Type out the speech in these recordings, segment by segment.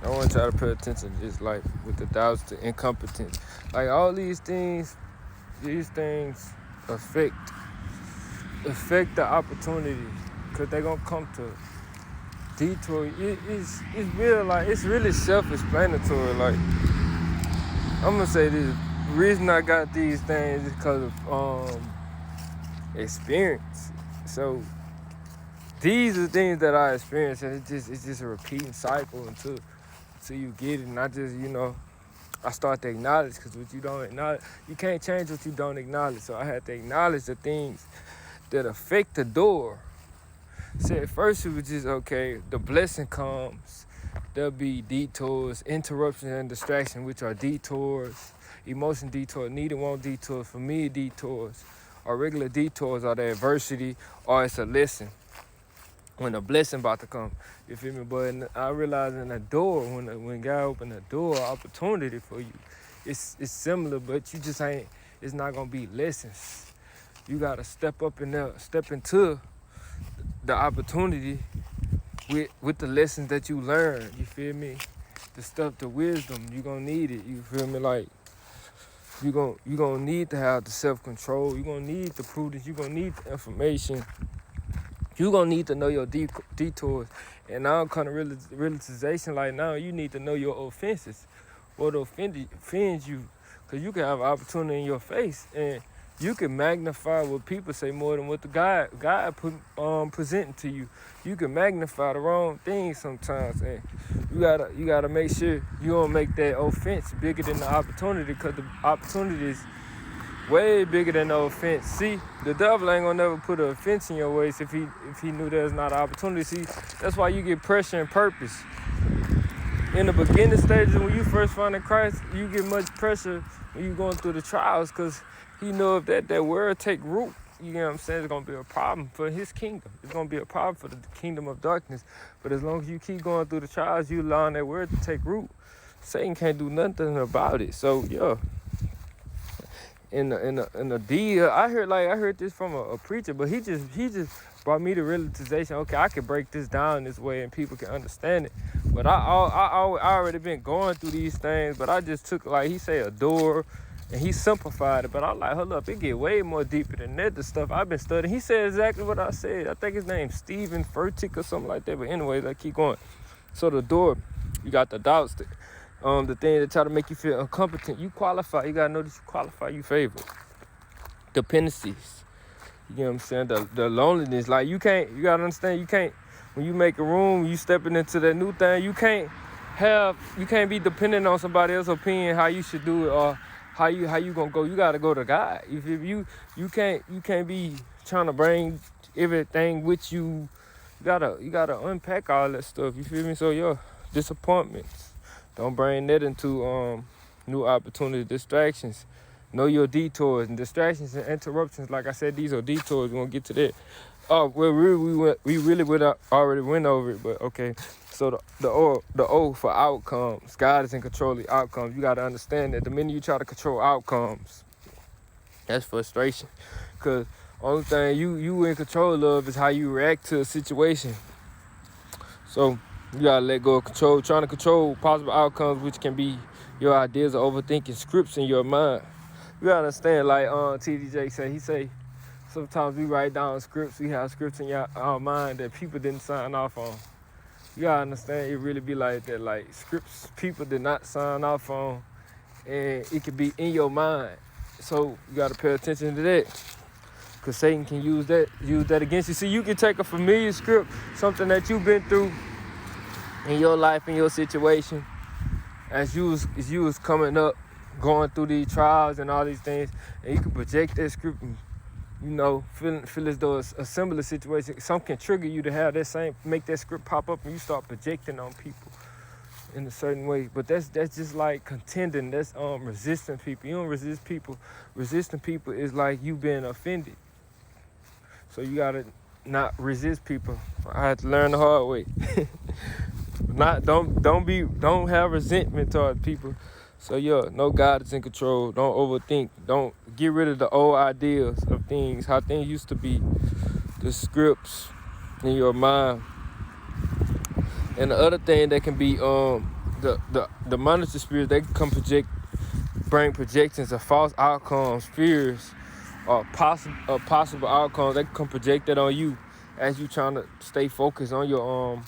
I want y'all to pay attention. Just like with the doubts, the incompetence, like all these things affect the opportunity, cause they gonna come to detour. It's real, like it's really self-explanatory. Like I'm gonna say this: the reason I got these things is because of experience. So these are things that I experienced, and it's just a repeating cycle until you get it. And I just I start to acknowledge, because what you don't acknowledge, you can't change what you don't acknowledge. So I had to acknowledge the things that affect the door. So at first it was just okay. The blessing comes. There'll be detours, interruptions, and distraction, which are detours. Emotion detours, need and want detours. For me, detours. Or regular detours are the adversity, or it's a lesson when a blessing about to come. You feel me? But I realize in the door, when God opened the door, opportunity for you, it's similar, but you just ain't. It's not gonna be lessons. You gotta step up in there, step into the opportunity with the lessons that you learn. You feel me? The stuff, the wisdom, you gonna need it. You feel me? Like you gonna need to have the self-control. You gonna need the prudence. You gonna need the information. You gonna need to know your detours. And now kind of realization, like now you need to know your offenses. What offends you, because you can have an opportunity in your face, and you can magnify what people say more than what the God presenting to you. You can magnify the wrong things sometimes, and you gotta make sure you don't make that offense bigger than the opportunity, because the opportunity is way bigger than the offense. See, the devil ain't gonna never put an offense in your waist if he knew there's not an opportunity. See, that's why you get pressure and purpose. In the beginning stages, when you first find in Christ, you get much pressure when you going through the trials, because he know if that word take root, you know what I'm saying, it's going to be a problem for his kingdom. It's going to be a problem for the kingdom of darkness. But as long as you keep going through the trials, you allowing that word to take root, Satan can't do nothing about it. So, yeah. In the deal, I heard this from a preacher, but he just brought me the realization. Okay, I can break this down this way and people can understand it. But I already been going through these things, but I just took, like he say, a door, and he simplified it. But I'm like, hold up, it get way more deeper than that. The stuff I've been studying. He said exactly what I said. I think his name's Stephen Furtick or something like that. But anyways, I keep going. So the door, you got the doubts. The thing that try to make you feel incompetent. You qualify. You gotta know that you qualify. You favored. Dependencies. You know what I'm saying? The loneliness. Like you gotta understand. You can't. When you make a room, you stepping into that new thing. You can't be dependent on somebody else's opinion how you should do it, or how you gonna go. You gotta go to God. If you can't be trying to bring everything with you. You gotta unpack all that stuff. You feel me? So your disappointments. Don't bring that into new opportunity. Distractions. Know your detours and distractions and interruptions. Like I said, these are detours. We're gonna get to that. Oh, well, we really already went over it, but okay. So the O for outcomes. God is in control of the outcomes. You gotta understand that the minute you try to control outcomes, that's frustration. Cause only thing you in control of is how you react to a situation. So you gotta let go of control, trying to control possible outcomes, which can be your ideas of overthinking scripts in your mind. You gotta understand, like TDJ said, he say, sometimes we write down scripts, we have scripts in our mind that people didn't sign off on. You gotta understand, it really be like that, like scripts people did not sign off on, and it could be in your mind. So you gotta pay attention to that, because Satan can use that against you. See, you can take a familiar script, something that you've been through in your life, in your situation, as you was coming up, going through these trials and all these things, and you can project that script and, feel as though it's a similar situation. Some can trigger you to have that same, make that script pop up, and you start projecting on people in a certain way. But that's just like contending. That's resisting people. You don't resist people. Resisting people is like you being offended. So you gotta not resist people. I had to learn the hard way. Don't have resentment toward people. So know God is in control. Don't overthink. Don't get rid of the old ideas of things, how things used to be, the scripts in your mind. And the other thing that can be the monitor spirits, they can bring projections of false outcomes, fears, or possible outcomes. They can come project that on you as you trying to stay focused on your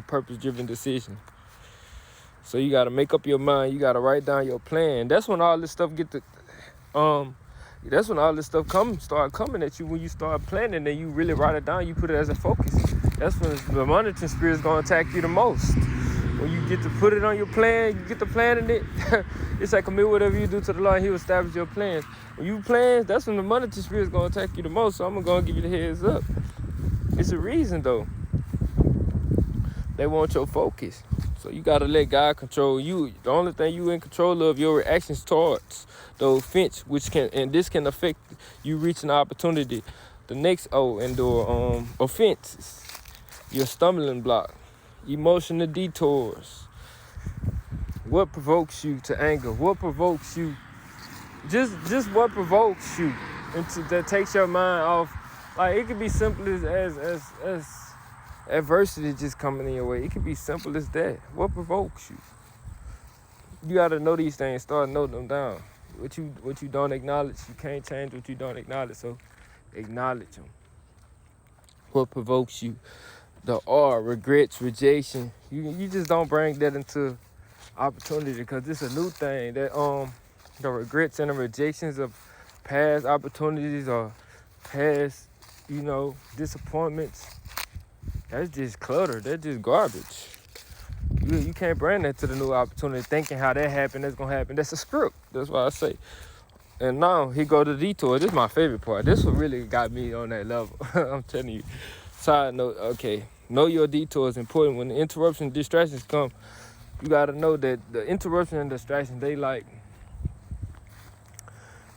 purpose-driven decision. So you gotta make up your mind. You gotta write down your plan. That's when all this stuff that's when all this stuff start coming at you. When you start planning and you really write it down, you put it as a focus. That's when the monitoring spirit is gonna attack you the most. When you get to put it on your plan, you get to planning it. It's like commit whatever you do to the Lord, He will establish your plans. When you plan, that's when the monitoring spirit is gonna attack you the most. So I'm gonna give you the heads up. It's a reason though. They want your focus. So you gotta let God control you. The only thing you in control of your reactions towards the offense, this can affect you reaching the opportunity. The next offenses, your stumbling block, emotional detours. What provokes you to anger? What provokes you? Just what provokes you that takes your mind off. Like it could be simple as adversity just coming in your way. It could be simple as that. What provokes you? You gotta know these things. Start noting them down. What you don't acknowledge, you can't change what you don't acknowledge. So acknowledge them. What provokes you? The R, regrets, rejection. You just don't bring that into opportunity because it's a new thing. That the regrets and the rejections of past opportunities or past, disappointments. That's just clutter. That's just garbage. You can't bring that to the new opportunity thinking how that happened, that's going to happen. That's a script. That's why I say. And now, he go to the detour. This is my favorite part. This one really got me on that level. I'm telling you. Side note, okay. Know your detour is important. When the interruptions and distractions come, you got to know that the interruption and distraction, they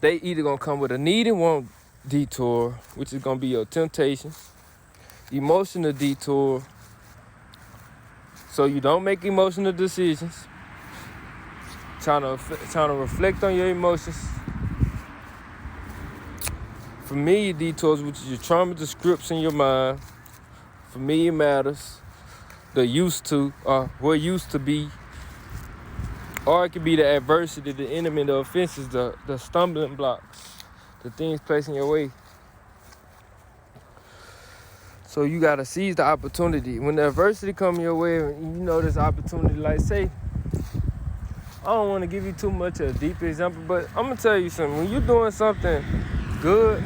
either going to come with a need and want detour, which is going to be your temptations. Emotional detour, so you don't make emotional decisions. Trying to reflect on your emotions. Familiar detours, which is your trauma, the scripts in your mind. Familiar matters. The used to, or what used to be. Or it could be the adversity, the enemy, the offenses, the stumbling blocks, the things placed in your way. So you gotta seize the opportunity. When the adversity comes your way, this opportunity, like say, I don't want to give you too much of a deep example, but I'm gonna tell you something. When you're doing something good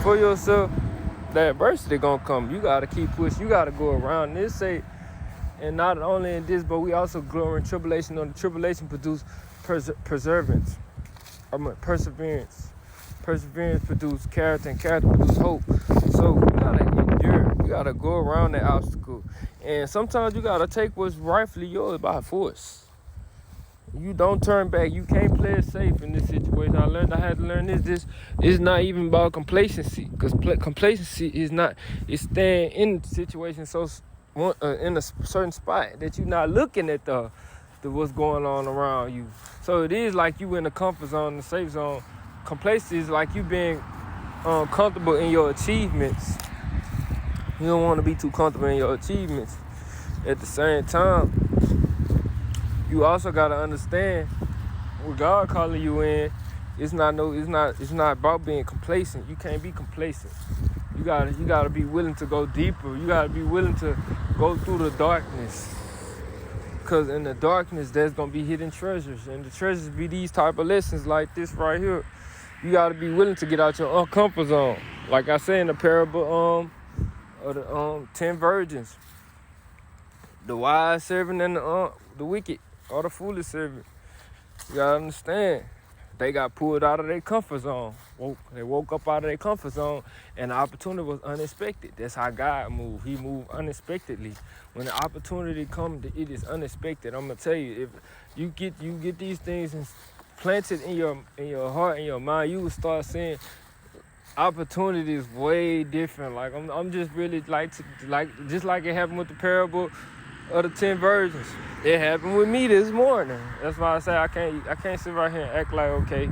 for yourself, the adversity gonna come. You gotta keep pushing. You gotta go around this. And not only in this, but we also glory in tribulation. On the tribulation produce perseverance. Perseverance. Perseverance produce character, and character produce hope. So you gotta endure. You gotta go around that obstacle. And sometimes you gotta take what's rightfully yours by force. You don't turn back. You can't play it safe in this situation. I had to learn this. It's not even about complacency. Because complacency is staying in the situation in a certain spot that you're not looking at the what's going on around you. So it is like you in the comfort zone, the safe zone. Complacency is like you being comfortable in your achievements. You don't want to be too comfortable in your achievements. At the same time, you also gotta understand what God calling you in. It's not about being complacent. You can't be complacent. You gotta be willing to go deeper. You gotta be willing to go through the darkness. Because in the darkness, there's gonna be hidden treasures, and the treasures be these type of lessons like this right here. You gotta be willing to get out your comfort zone. Like I say in the parable of the 10 virgins, the wise servant and the wicked or the foolish servant. You gotta understand, they got pulled out of their comfort zone. They woke up out of their comfort zone, and the opportunity was unexpected. That's how God moved. He moved unexpectedly. When the opportunity comes, it is unexpected. I'm gonna tell you, if you get these things planted in your heart and your mind, you will start seeing opportunities way different. Like I'm just really just like it happened with the parable of the 10 virgins. It happened with me this morning. That's why I say I can't sit right here and act like okay,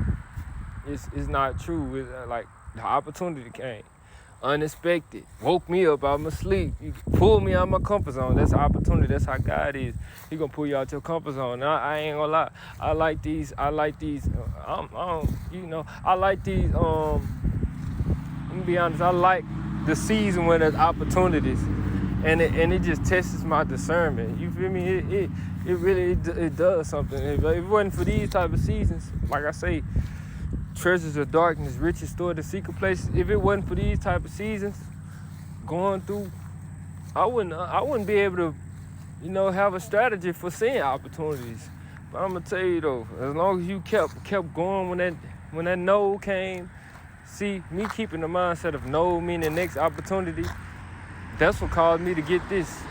it's not true. Like the opportunity came. unexpected. Woke me up out of my sleep. You pulled me out of my comfort zone. That's an opportunity. That's how God is. He gonna pull you out your comfort zone. And I ain't gonna lie. I like these. I like these. I like these. Let me be honest. I like the season when there's opportunities, and it just tests my discernment. You feel me? It really does something. If it wasn't for these type of seasons, like I say, treasures of darkness, riches stored in secret places. If it wasn't for these type of seasons, going through, I wouldn't be able to, have a strategy for seeing opportunities. But I'm gonna tell you though, as long as you kept going when that no came, see, me keeping the mindset of no meaning next opportunity, that's what caused me to get this.